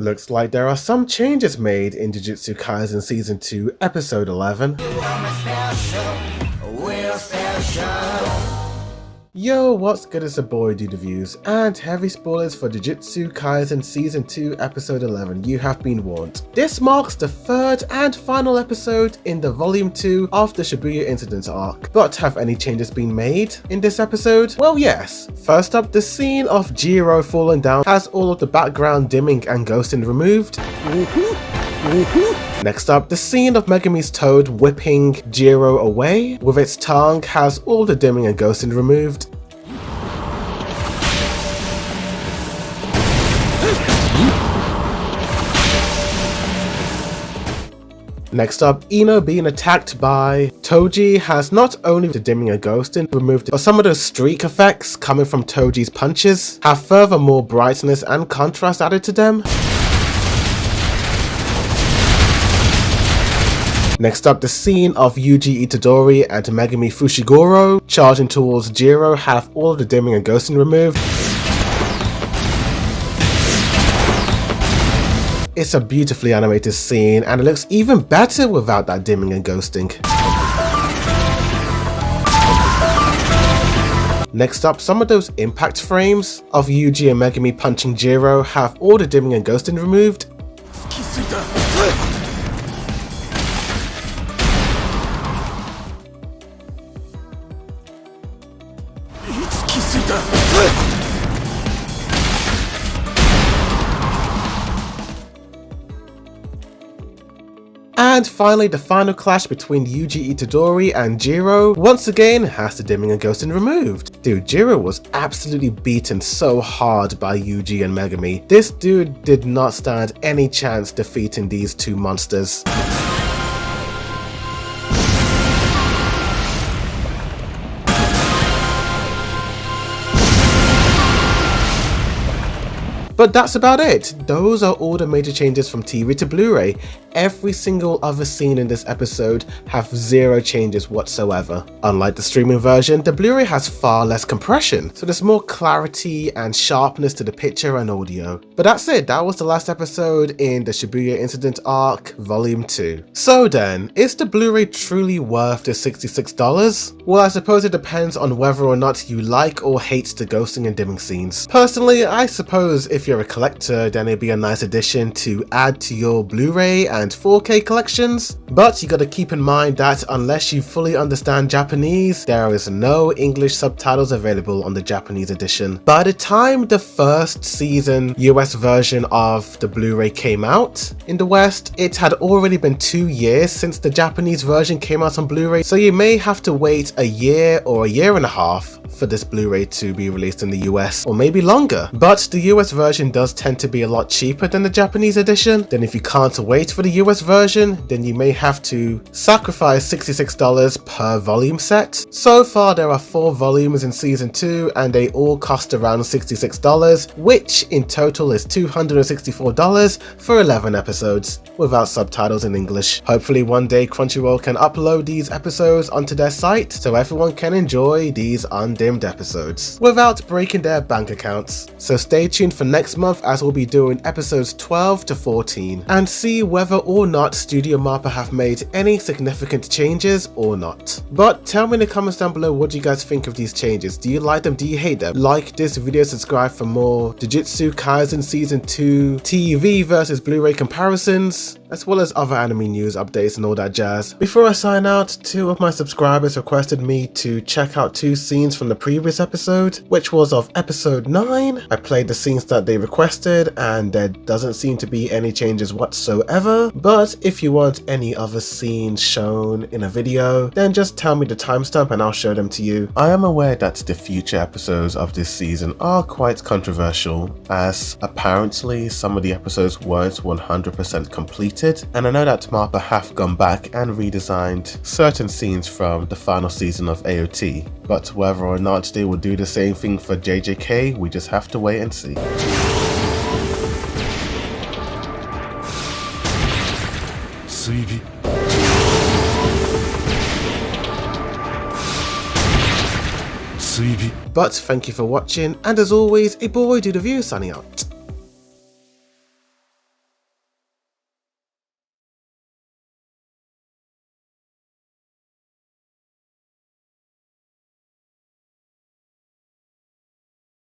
Looks like there are some changes made in Jujutsu Kaisen Season 2, Episode 11. Yo, what's good? It's a boy Reviews, and heavy spoilers for Jujutsu Kaisen Season 2 Episode 11, you have been warned. This marks the third and final episode in the Volume 2 of the Shibuya Incident arc. But have any changes been made in this episode? Well, yes. First up, the scene of Jiro falling down has all of the background dimming and ghosting removed. Next up, the scene of Megami's toad whipping Jiro away with its tongue has all the dimming and ghosting removed. Next up, Ino being attacked by Toji has not only the dimming and ghosting removed, but some of those streak effects coming from Toji's punches have further more brightness and contrast added to them. Next up, the scene of Yuji Itadori and Megami Fushiguro charging towards Jiro have all of the dimming and ghosting removed. It's a beautifully animated scene and it looks even better without that dimming and ghosting. Next up, some of those impact frames of Yuji and Megami punching Jiro have all the dimming and ghosting removed. And finally, the final clash between Yuji Itadori and Jiro once again has the dimming and ghosting removed. Dude, Jiro was absolutely beaten so hard by Yuji and Megami. This dude did not stand any chance defeating these two monsters. But that's about it. Those are all the major changes from TV to Blu-ray. Every single other scene in this episode have zero changes whatsoever. Unlike the streaming version, the Blu-ray has far less compression, so there's more clarity and sharpness to the picture and audio. But that's it, that was the last episode in the Shibuya Incident arc, Volume 2. So then, is the Blu-ray truly worth the $66? Well, I suppose it depends on whether or not you like or hate the ghosting and dimming scenes. Personally, I suppose if you're a collector, then it'd be a nice addition to add to your Blu-ray and 4K collections, but you gotta keep in mind that unless you fully understand Japanese, there is no English subtitles available on the Japanese edition. By the time the first season US version of the Blu-ray came out in the West, it had already been 2 years since the Japanese version came out on Blu-ray, so you may have to wait a year or a year and a half for this Blu-ray to be released in the US, or maybe longer. But the US version does tend to be a lot cheaper than the Japanese edition. Then if you can't wait for the US version, then you may have to sacrifice $66 per volume set. So far there are 4 volumes in season 2 and they all cost around $66, which in total is $264 for 11 episodes without subtitles in English. Hopefully one day Crunchyroll can upload these episodes onto their site so everyone can enjoy these undimmed episodes without breaking their bank accounts. So stay tuned for next month as we'll be doing episodes 12 to 14 and see whether or not Studio MAPPA have made any significant changes or not. But tell me in the comments down below, what do you guys think of these changes? Do you like them? Do you hate them? Like this video, subscribe for more Jujutsu Kaisen Season 2 TV versus Blu-ray comparisons, as well as other anime news updates and all that jazz. Before I sign out, 2 of my subscribers requested me to check out 2 scenes from the previous episode, which was of episode 9. I played the scenes that they requested and there doesn't seem to be any changes whatsoever, but if you want any other scenes shown in a video, then just tell me the timestamp and I'll show them to you. I am aware that the future episodes of this season are quite controversial, as apparently some of the episodes weren't 100% completed, and I know that MAPPA have gone back and redesigned certain scenes from the final season of AOT, but whether or not they will do the same thing for JJK, we just have to wait and see. But thank you for watching, and as always, a boy Review signing out.